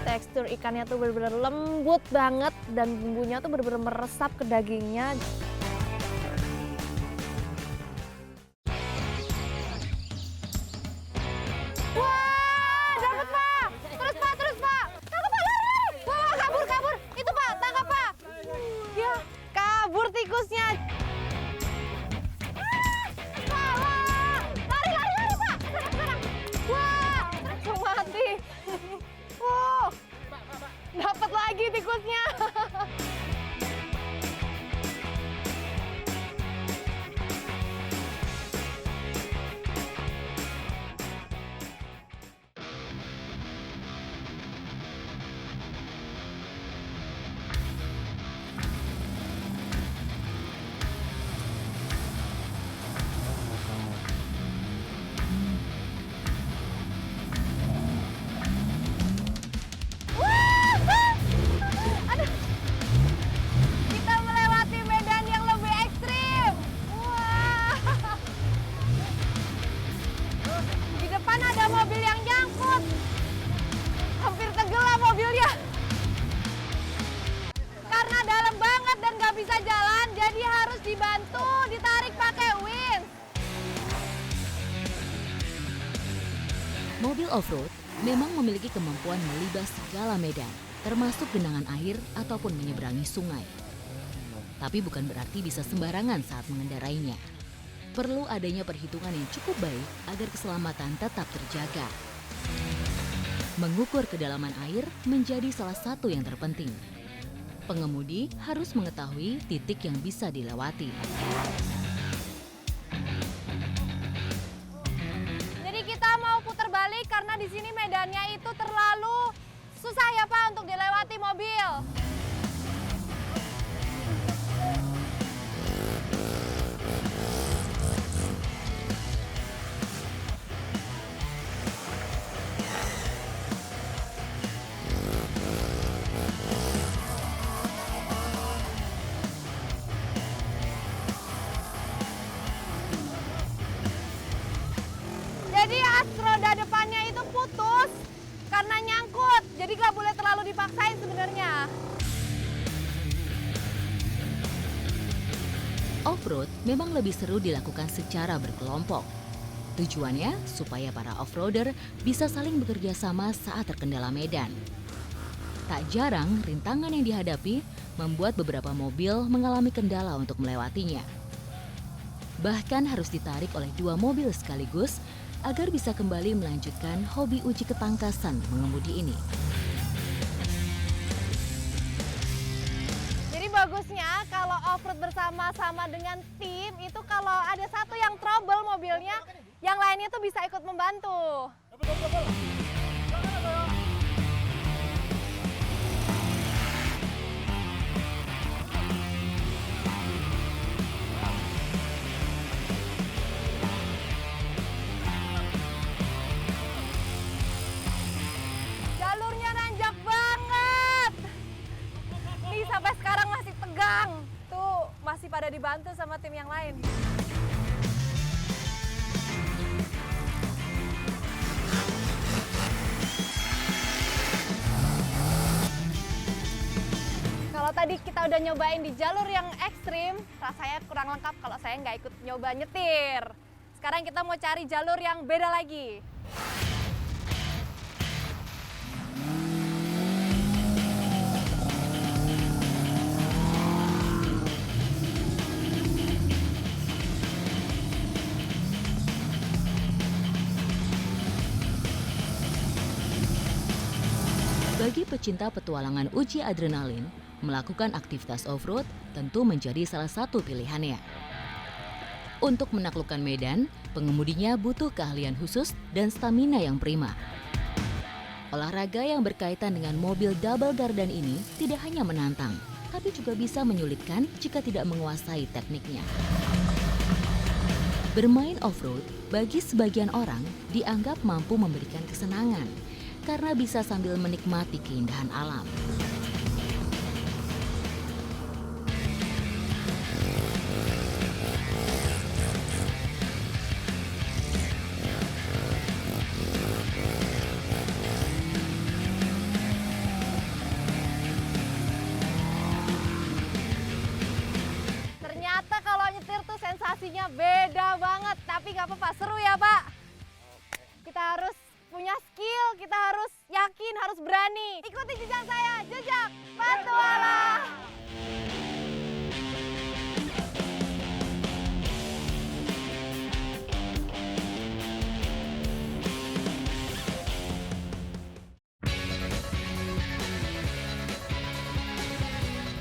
Tekstur ikannya tuh bener-bener lembut banget dan bumbunya tuh bener-bener meresap ke dagingnya. Wah, dapet Pak! Terus Pak, terus Pak! Tangkap Pak, lari! Wah, kabur, kabur! Itu Pak, tangkap Pak! Ya, kabur tikusnya! Wah, wah! Lari, lari, lari Pak! Kesana, kesana! Wah, langsung mati! Wow, dapat lagi tikusnya! Aduh, kita melewati medan yang lebih ekstrim. Wah, di depan ada mobil yang nyangkut. Hampir tenggelam mobilnya. Karena dalam banget dan nggak bisa jalan, jadi harus dibantu, ditarik pakai winch. Mobil off-road memang memiliki kemampuan melibas segala medan, termasuk genangan air ataupun menyeberangi sungai. Tapi bukan berarti bisa sembarangan saat mengendarainya. Perlu adanya perhitungan yang cukup baik agar keselamatan tetap terjaga. Mengukur kedalaman air menjadi salah satu yang terpenting. Pengemudi harus mengetahui titik yang bisa dilewati. Jadi kita mau putar balik karena di sini medannya itu terlalu susah ya Pak untuk dilewati mobil. Jadi as roda depannya itu putus karena nyangkut. Jadi nggak boleh terlalu dipaksain sebenarnya. Off-road memang lebih seru dilakukan secara berkelompok. Tujuannya supaya para off-roader bisa saling bekerja sama saat terkendala medan. Tak jarang rintangan yang dihadapi membuat beberapa mobil mengalami kendala untuk melewatinya. Bahkan harus ditarik oleh 2 mobil sekaligus agar bisa kembali melanjutkan hobi uji ketangkasan mengemudi ini. Jadi bagusnya kalau off-road bersama-sama dengan tim itu kalau ada satu yang trouble mobilnya, yang lainnya tuh bisa ikut membantu. Jalurnya nanjak banget. Nih sampai sekarang masih tegang. Tuh masih pada dibantu sama tim yang lain. Kalau tadi kita udah nyobain di jalur yang ekstrim, rasanya kurang lengkap kalau saya nggak ikut nyoba nyetir. Sekarang kita mau cari jalur yang beda lagi. Bagi pecinta petualangan uji adrenalin, melakukan aktivitas off-road tentu menjadi salah satu pilihannya. Untuk menaklukkan medan, pengemudinya butuh keahlian khusus dan stamina yang prima. Olahraga yang berkaitan dengan mobil double gardan ini tidak hanya menantang, tapi juga bisa menyulitkan jika tidak menguasai tekniknya. Bermain off-road bagi sebagian orang dianggap mampu memberikan kesenangan karena bisa sambil menikmati keindahan alam. sensasinya beda banget. Tapi nggak apa-apa, seru ya Pak. Kita harus punya skill, kita harus yakin, harus berani. Ikuti jejak saya, jejak petualang.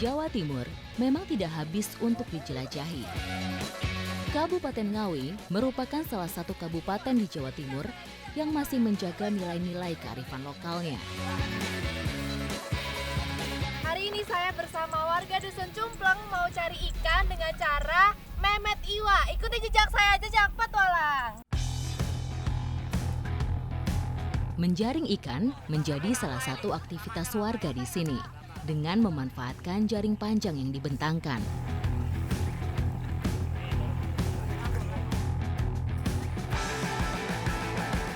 Jawa Timur memang tidak habis untuk dijelajahi. Kabupaten Ngawi merupakan salah satu kabupaten di Jawa Timur yang masih menjaga nilai-nilai kearifan lokalnya. Hari ini saya bersama warga Dusun Cumpleng mau cari ikan dengan cara memet iwa. Ikuti jejak saya, jejak petualang. Menjaring ikan menjadi salah satu aktivitas warga di sini dengan memanfaatkan jaring panjang yang dibentangkan.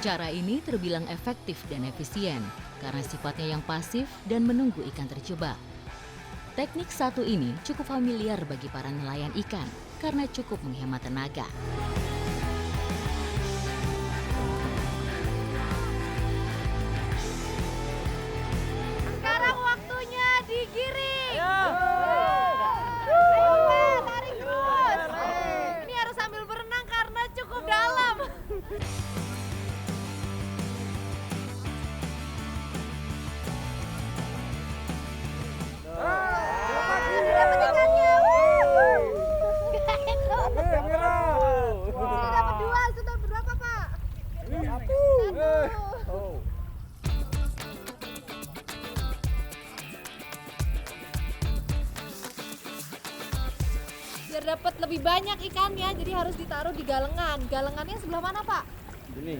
Cara ini terbilang efektif dan efisien karena sifatnya yang pasif dan menunggu ikan terjebak. Teknik satu ini cukup familiar bagi para nelayan ikan karena cukup menghemat tenaga. Sekarang waktunya digiring. Ayo Pak, tarik terus. Ini harus sambil berenang karena cukup dalam. Dapat ikannya. Sudah dapat 2, sudah berapa Pak? 1. Biar dapat lebih banyak ikannya, jadi harus ditaruh di galengan. Galengannya sebelah mana Pak? Ini.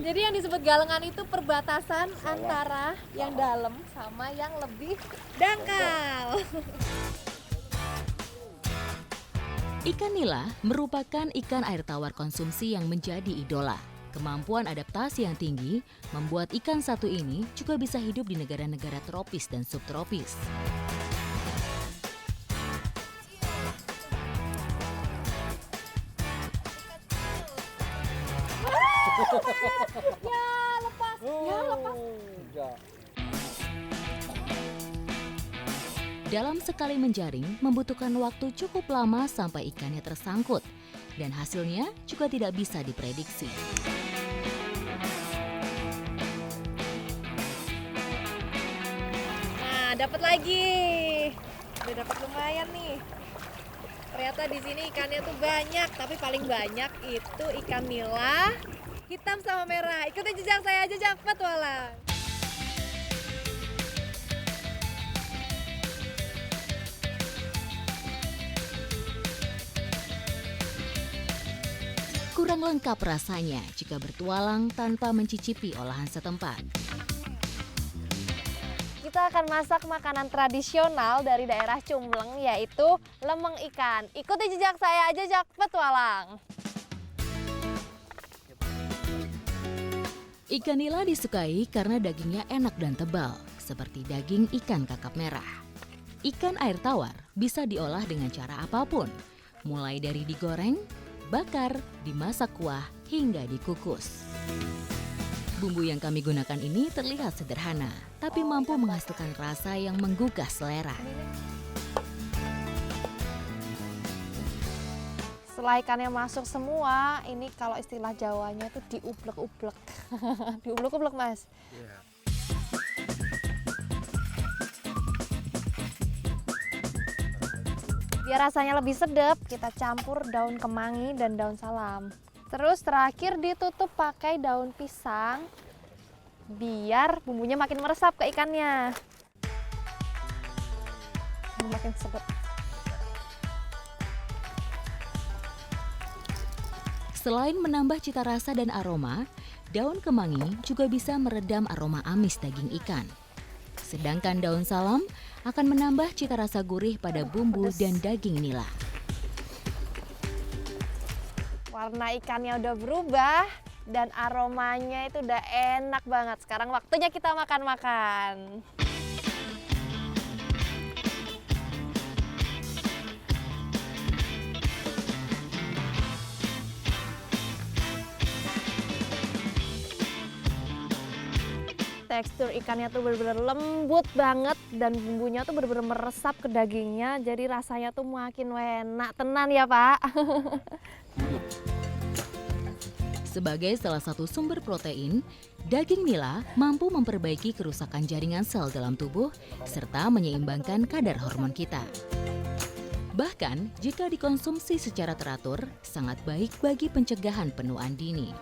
Jadi yang disebut galengan itu perbatasan antara yang dalam sama yang lebih dangkal. Ikan nila merupakan ikan air tawar konsumsi yang menjadi idola. Kemampuan adaptasi yang tinggi membuat ikan satu ini juga bisa hidup di negara-negara tropis dan subtropis. Ya lepas, ya lepas. Dalam sekali menjaring membutuhkan waktu cukup lama sampai ikannya tersangkut dan hasilnya juga tidak bisa diprediksi. Nah, dapat lagi. Udah dapat lumayan nih. Ternyata di sini ikannya tuh banyak, tapi paling banyak itu ikan nila hitam sama merah. Ikuti jejak saya, jejak petualang. Kurang lengkap rasanya jika bertualang tanpa mencicipi olahan setempat. Kita akan masak makanan tradisional dari daerah Cumpleng, yaitu lemeng ikan. Ikuti jejak saya, jejak petualang. Ikan nila disukai karena dagingnya enak dan tebal, seperti daging ikan kakap merah. Ikan air tawar bisa diolah dengan cara apapun, mulai dari digoreng, bakar, dimasak kuah, hingga dikukus. Bumbu yang kami gunakan ini terlihat sederhana, tapi mampu menghasilkan rasa yang menggugah selera. Setelah ikannya masuk semua, ini kalau istilah Jawanya itu diublek-ublek. Diublek-ublek Mas. Biar rasanya lebih sedap, kita campur daun kemangi dan daun salam. Terus terakhir ditutup pakai daun pisang biar bumbunya makin meresap ke ikannya. Makin sedap. Selain menambah cita rasa dan aroma, daun kemangi juga bisa meredam aroma amis daging ikan. Sedangkan daun salam akan menambah cita rasa gurih pada bumbu dan daging nila. Warna ikannya udah berubah dan aromanya itu udah enak banget. Sekarang waktunya kita makan-makan. tekstur ikannya tuh bener-bener lembut banget dan bumbunya tuh bener-bener meresap ke dagingnya, jadi rasanya tuh makin enak tenan ya Pak. Sebagai salah satu sumber protein, daging nila mampu memperbaiki kerusakan jaringan sel dalam tubuh serta menyeimbangkan kadar hormon kita. Bahkan, jika dikonsumsi secara teratur, sangat baik bagi pencegahan penuaan dini.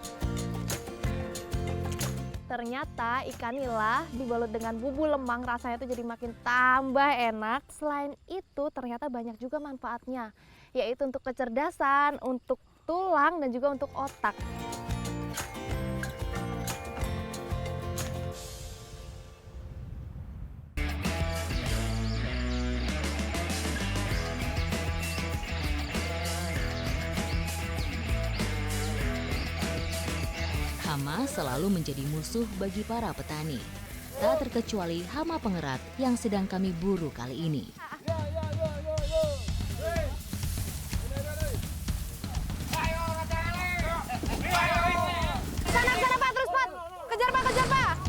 Ternyata ikan nila dibalut dengan bumbu lemang rasanya tuh jadi makin tambah enak. Selain itu ternyata banyak juga manfaatnya, yaitu untuk kecerdasan, untuk tulang dan juga untuk otak. Hama selalu menjadi musuh bagi para petani. Tak terkecuali hama pengerat yang sedang kami buru kali ini. Sana Pak, terus Pak. Kejar Pak.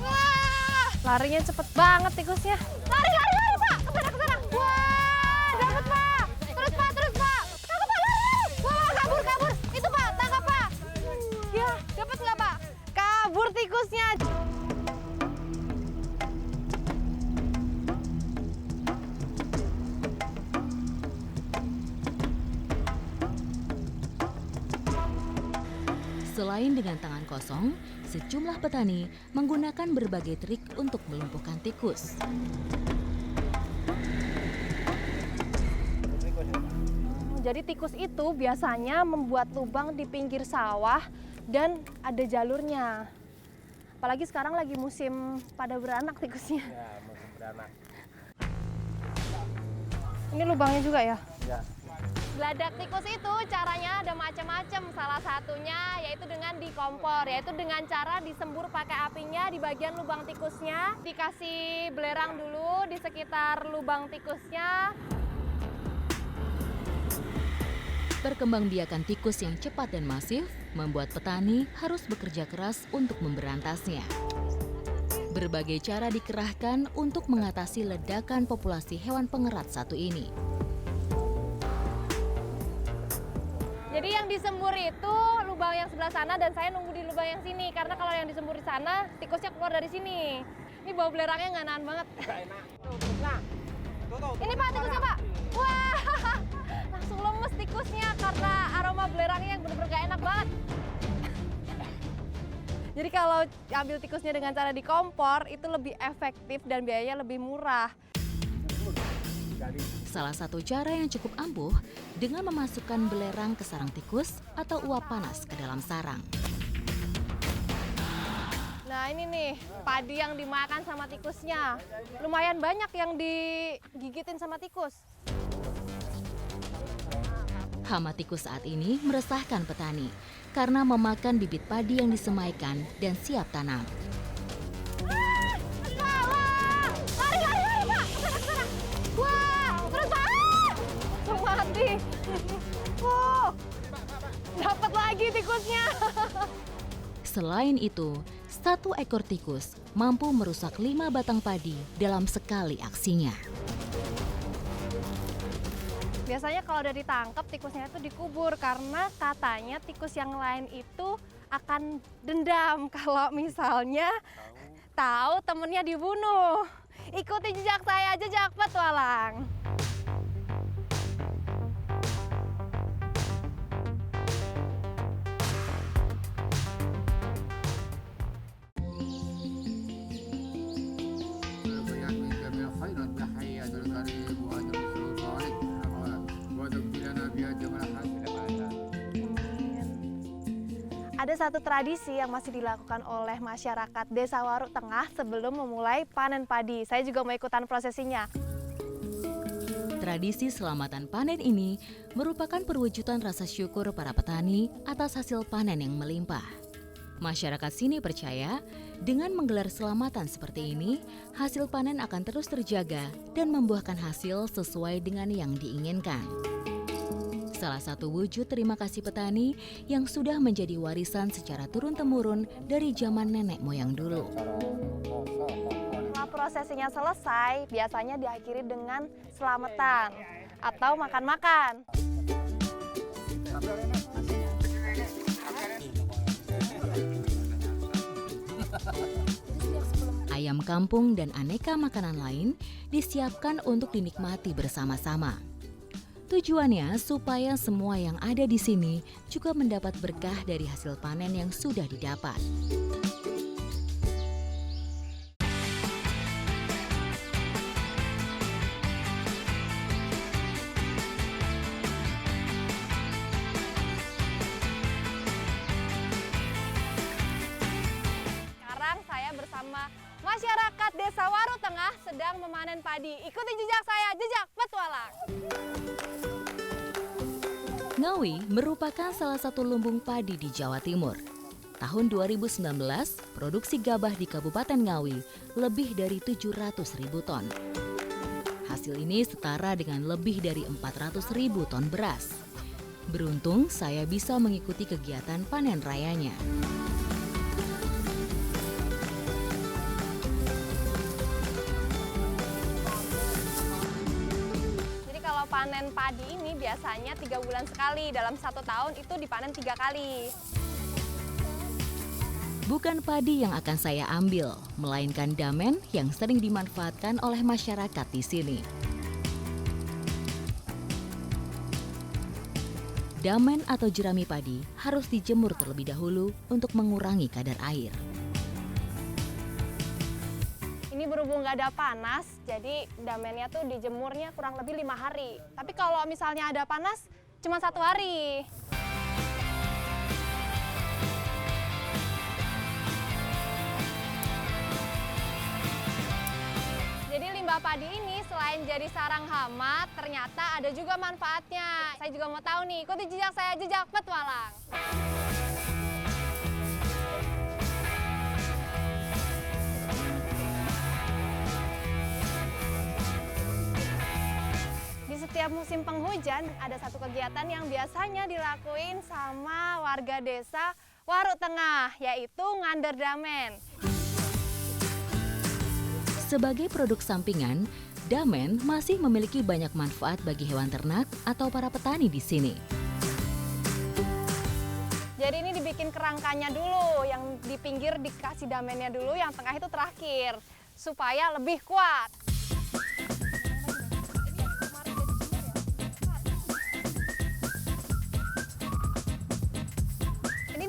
Wah, larinya cepet banget tikusnya. Lari Pak. Kesana. Wah, dapet Pak. Terus Pak. Tangkap Pak, lari. Wah, kabur. Itu Pak, tangkap Pak. Ya, dapet nggak Pak? Kabur tikusnya. Selain dengan tangan kosong, sejumlah petani menggunakan berbagai trik untuk melumpuhkan tikus. Jadi tikus itu biasanya membuat lubang di pinggir sawah dan ada jalurnya. Apalagi sekarang lagi musim pada beranak tikusnya. Ya, musim beranak. Ini lubangnya juga ya? Ya. Geladak tikus itu caranya ada macam-macam. Salah satunya yaitu dengan dikompor, yaitu dengan cara disembur pakai apinya di bagian lubang tikusnya. Dikasih belerang dulu di sekitar lubang tikusnya. Perkembangbiakan tikus yang cepat dan masif membuat petani harus bekerja keras untuk memberantasnya. Berbagai cara dikerahkan untuk mengatasi ledakan populasi hewan pengerat satu ini. Jadi yang disembur itu lubang yang sebelah sana dan saya nunggu di lubang yang sini. Karena kalau yang disembur di sana, tikusnya keluar dari sini. Ini bau belerangnya nggak nahan banget. Ini Pak tikusnya Pak. Wah, langsung lemes tikusnya karena aroma belerangnya yang bener-bener gak enak banget. Jadi kalau ambil tikusnya dengan cara dikompor itu lebih efektif dan biayanya lebih murah. Salah satu cara yang cukup ampuh dengan memasukkan belerang ke sarang tikus atau uap panas ke dalam sarang. Nah ini nih padi yang dimakan sama tikusnya. Lumayan banyak yang digigitin sama tikus. Hama tikus saat ini meresahkan petani karena memakan bibit padi yang disemaikan dan siap tanam. Lari Pak, kesana. Wah, terus Pak. Mati. Dapat lagi tikusnya. Selain itu, satu ekor tikus mampu merusak 5 batang padi dalam sekali aksinya. Biasanya kalau udah ditangkap tikusnya itu dikubur karena katanya tikus yang lain itu akan dendam kalau misalnya tahu temennya dibunuh. Ikuti jejak saya aja, jejak petualang. Ada satu tradisi yang masih dilakukan oleh masyarakat Desa Waruk Tengah sebelum memulai panen padi. Saya juga mau ikutan prosesinya. Tradisi selamatan panen ini merupakan perwujudan rasa syukur para petani atas hasil panen yang melimpah. Masyarakat sini percaya dengan menggelar selamatan seperti ini, hasil panen akan terus terjaga dan membuahkan hasil sesuai dengan yang diinginkan. Salah satu wujud terima kasih petani yang sudah menjadi warisan secara turun-temurun dari zaman nenek moyang dulu. prosesinya selesai, biasanya diakhiri dengan selamatan atau makan-makan. Ayam kampung dan aneka makanan lain disiapkan untuk dinikmati bersama-sama. Tujuannya supaya semua yang ada di sini juga mendapat berkah dari hasil panen yang sudah didapat. Sekarang saya bersama masyarakat Desa Waru Tengah sedang memanen padi. Ikuti jejak saya, jejak petualang. Ngawi merupakan salah satu lumbung padi di Jawa Timur. Tahun 2019, produksi gabah di Kabupaten Ngawi lebih dari 700.000 ton. Hasil ini setara dengan lebih dari 400.000 ton beras. Beruntung saya bisa mengikuti kegiatan panen rayanya. Panen padi ini biasanya 3 bulan sekali, dalam 1 tahun itu dipanen 3 kali. Bukan padi yang akan saya ambil, melainkan damen yang sering dimanfaatkan oleh masyarakat di sini. Damen atau jerami padi harus dijemur terlebih dahulu untuk mengurangi kadar air. Ini berhubung nggak ada panas, jadi damennya tuh dijemurnya kurang lebih 5 hari. Tapi kalau misalnya ada panas, cuma 1 hari. Jadi limbah padi ini selain jadi sarang hama, ternyata ada juga manfaatnya. Saya juga mau tahu nih, ikuti jejak saya, jejak petualang. Setiap musim penghujan ada satu kegiatan yang biasanya dilakuin sama warga desa Waru Tengah, yaitu ngander damen. Sebagai produk sampingan, damen masih memiliki banyak manfaat bagi hewan ternak atau para petani di sini. Jadi ini dibikin kerangkanya dulu, yang di pinggir dikasih damennya dulu, yang tengah itu terakhir, supaya lebih kuat.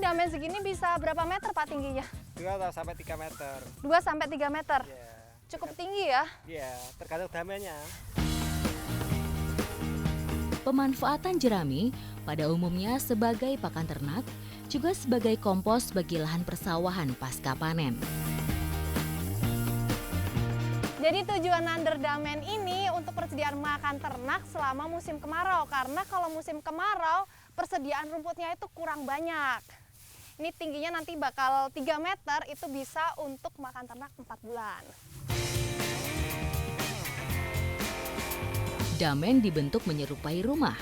Damen segini bisa berapa meter Pak tingginya? 2-3 meter. 2-3 meter? Ya. Cukup tinggi ya? Iya, tergantung damennya. Pemanfaatan jerami pada umumnya sebagai pakan ternak, juga sebagai kompos bagi lahan persawahan pasca panen. Jadi tujuan nander damen ini untuk persediaan makan ternak selama musim kemarau. Karena kalau musim kemarau, persediaan rumputnya itu kurang banyak. Ini tingginya nanti bakal 3 meter, itu bisa untuk makan ternak 4 bulan. Damen dibentuk menyerupai rumah.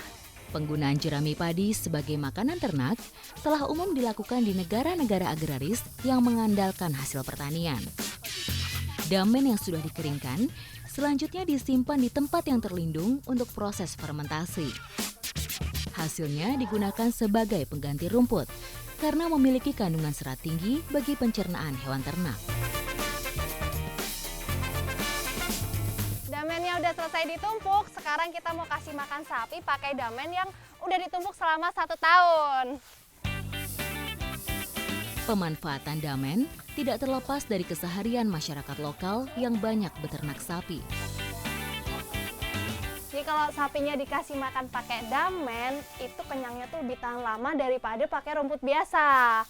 Penggunaan jerami padi sebagai makanan ternak telah umum dilakukan di negara-negara agraris yang mengandalkan hasil pertanian. Damen yang sudah dikeringkan selanjutnya disimpan di tempat yang terlindung untuk proses fermentasi. Hasilnya digunakan sebagai pengganti rumput karena memiliki kandungan serat tinggi bagi pencernaan hewan ternak. Damennya udah selesai ditumpuk, sekarang kita mau kasih makan sapi pakai damen yang udah ditumpuk selama 1 tahun. Pemanfaatan damen tidak terlepas dari keseharian masyarakat lokal yang banyak beternak sapi. Jadi kalau sapinya dikasih makan pakai damen, itu kenyangnya tuh lebih tahan lama daripada pakai rumput biasa.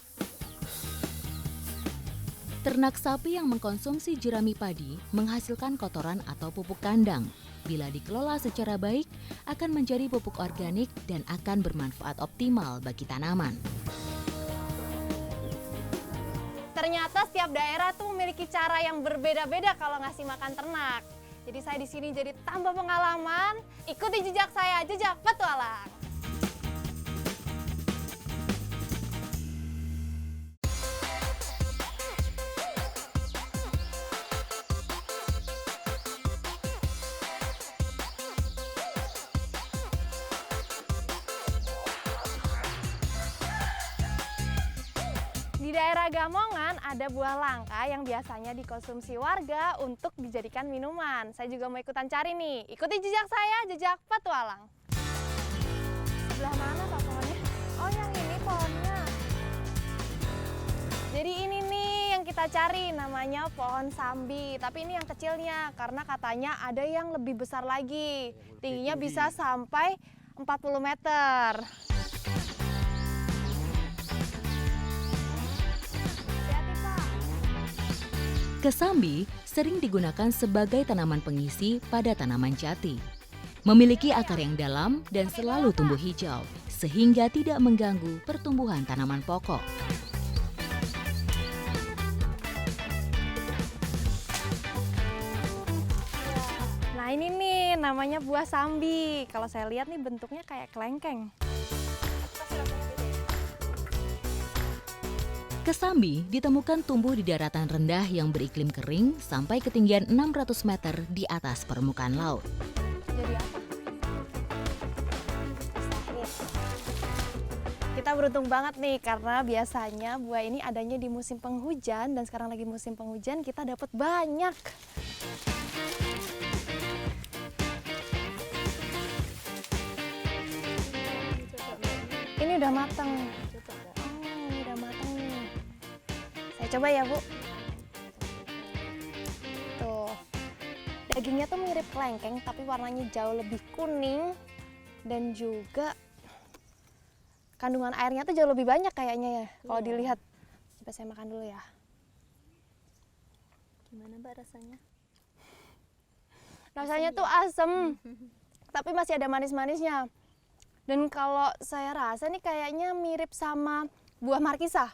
Ternak sapi yang mengkonsumsi jerami padi menghasilkan kotoran atau pupuk kandang. Bila dikelola secara baik, akan menjadi pupuk organik dan akan bermanfaat optimal bagi tanaman. Ternyata setiap daerah tuh memiliki cara yang berbeda-beda kalau ngasih makan ternak. Jadi saya di sini jadi tambah pengalaman. Ikuti jejak saya, jejak petualang. daerah Gamongan ada buah langka yang biasanya dikonsumsi warga untuk dijadikan minuman. Saya juga mau ikutan cari nih. Ikuti jejak saya, jejak petualang. Sebelah mana Pak pohonnya? Oh, yang ini pohonnya. Jadi ini nih yang kita cari, namanya pohon sambi. Tapi ini yang kecilnya karena katanya ada yang lebih besar lagi. Tingginya bisa sampai 40 meter. Kesambi sering digunakan sebagai tanaman pengisi pada tanaman jati. Memiliki akar yang dalam dan selalu tumbuh hijau, sehingga tidak mengganggu pertumbuhan tanaman pokok. Nah ini nih namanya buah sambi. Kalau saya lihat nih bentuknya kayak kelengkeng. Kesambi ditemukan tumbuh di daratan rendah yang beriklim kering sampai ketinggian 600 meter di atas permukaan laut. Jadi apa? Kita beruntung banget nih karena biasanya buah ini adanya di musim penghujan dan sekarang lagi musim penghujan kita dapat banyak. Ini udah matang. Ini udah matang nih. Saya coba ya, Bu. Tuh. Dagingnya tuh mirip kelengkeng tapi warnanya jauh lebih kuning dan juga kandungan airnya tuh jauh lebih banyak kayaknya ya kalau dilihat. Coba saya makan dulu ya. Gimana Mbak rasanya? Rasanya tuh asem, tapi masih ada manis-manisnya. Dan kalau saya rasa nih kayaknya mirip sama buah markisa.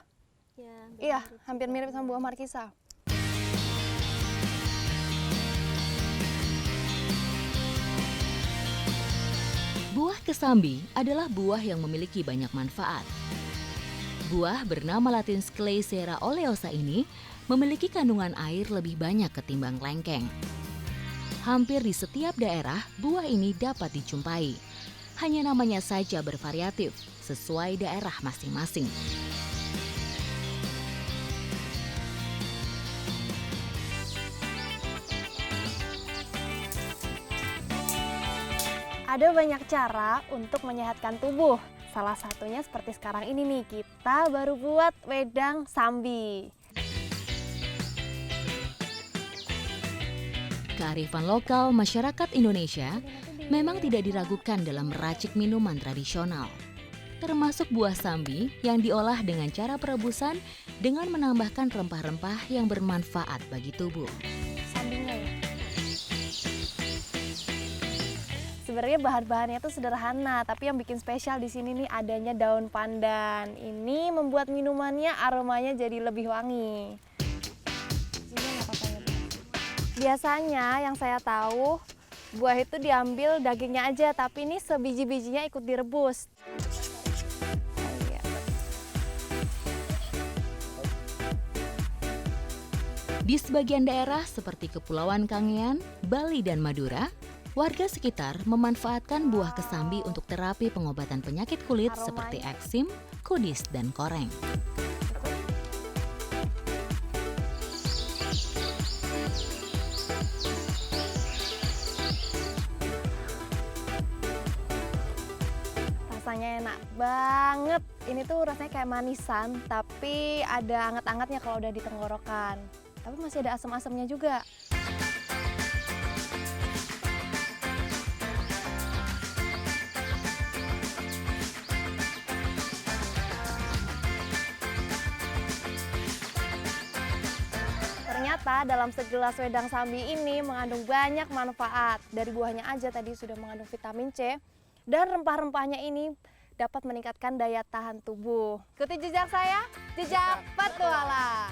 Ya, Iya, hampir mirip sama buah markisa. Buah kesambi adalah buah yang memiliki banyak manfaat. Buah bernama latin Scleysera oleosa ini memiliki kandungan air lebih banyak ketimbang kelengkeng. Hampir di setiap daerah, buah ini dapat dijumpai. Hanya namanya saja bervariatif, sesuai daerah masing-masing. Ada banyak cara untuk menyehatkan tubuh. Salah satunya seperti sekarang ini nih, kita baru buat wedang sambi. Kearifan lokal masyarakat Indonesia memang tidak diragukan dalam meracik minuman tradisional. Termasuk buah sambi yang diolah dengan cara perebusan dengan menambahkan rempah-rempah yang bermanfaat bagi tubuh. Sambinya ya. Sebenarnya bahan-bahannya tuh sederhana, tapi yang bikin spesial di sini nih adanya daun pandan. Ini membuat minumannya aromanya jadi lebih wangi. Sini nggak apa-apa ya, Bu. Biasanya yang saya tahu buah itu diambil dagingnya aja, tapi ini sebiji-bijinya ikut direbus. Di sebagian daerah seperti Kepulauan Kangean, Bali, dan Madura, warga sekitar memanfaatkan buah kesambi untuk terapi pengobatan penyakit kulit seperti eksim, kudis, dan koreng. Rasanya enak banget. Ini tuh rasanya kayak manisan, tapi ada anget-angetnya kalau udah di tenggorokan. Tapi masih ada asam-asamnya juga. Ternyata dalam segelas wedang sambi ini mengandung banyak manfaat. Dari buahnya aja tadi sudah mengandung vitamin C. Dan rempah-rempahnya ini dapat meningkatkan daya tahan tubuh. Ikuti jejak saya, jejak petualang.